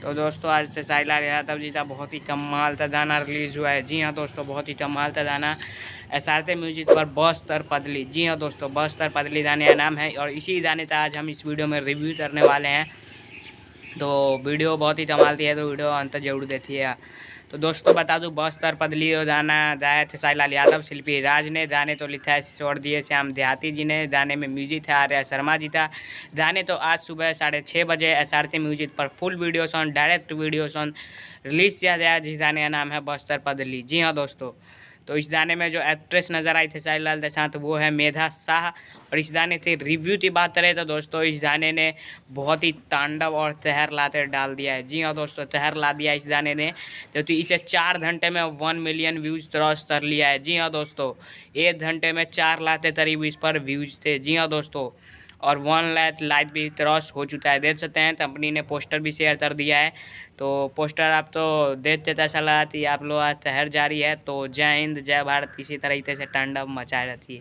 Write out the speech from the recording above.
तो दोस्तों आज से साहिल यादव जी का बहुत ही कमाल का गाना रिलीज़ हुआ है। जी हाँ दोस्तों, बहुत ही कमाल का गाना SRT म्यूजिक पर बस्तर पदली। जी हाँ दोस्तों, बस्तर पदली गाने का नाम है और इसी गाने का आज हम इस वीडियो में रिव्यू करने वाले हैं। तो वीडियो बहुत ही कमाल की है, तो वीडियो अंत जरूर देखिए। तो दोस्तों बता दूं, बस्तर पदली और गाना गाए थे साहिल यादव, शिल्पी राज ने। गाने तो लिखा है स्वर्गीय श्याम देहाती जी ने। गाने में म्यूजिक था आर्या शर्मा जी था। गाने तो आज सुबह 6:30 बजे SRT म्यूजिक पर full video song, direct video song release किया गया, जिस गाने का नाम है बस्तर पदली। जी हाँ दोस्तों, तो इस गाने में जो एक्ट्रेस नज़र आई थी साहिल के साथ, वो है मेधा शाह। और इस गाने से रिव्यू की बात करें तो दोस्तों, इस गाने ने बहुत ही तांडव और तहर लाते डाल दिया है। जी हाँ दोस्तों, तहर ला दिया इस गाने ने। तो इसे 4 घंटे में 1 मिलियन व्यूज़ क्रॉस कर लिया है। जी हाँ दोस्तों, 1 घंटे में 4 लाख के करीब इस पर व्यूज़ थे। जी हाँ दोस्तों, और 1 लाख लाइक भी क्रॉस हो चुका है, देख सकते हैं। कंपनी ने पोस्टर भी शेयर कर दिया है। तो पोस्टर आप तो देखते तो ऐसा लगा कि आप लोग आज तहर जारी है। तो जय हिंद, जय भारत, इसी तरीके से तांडव मचाए रहती है।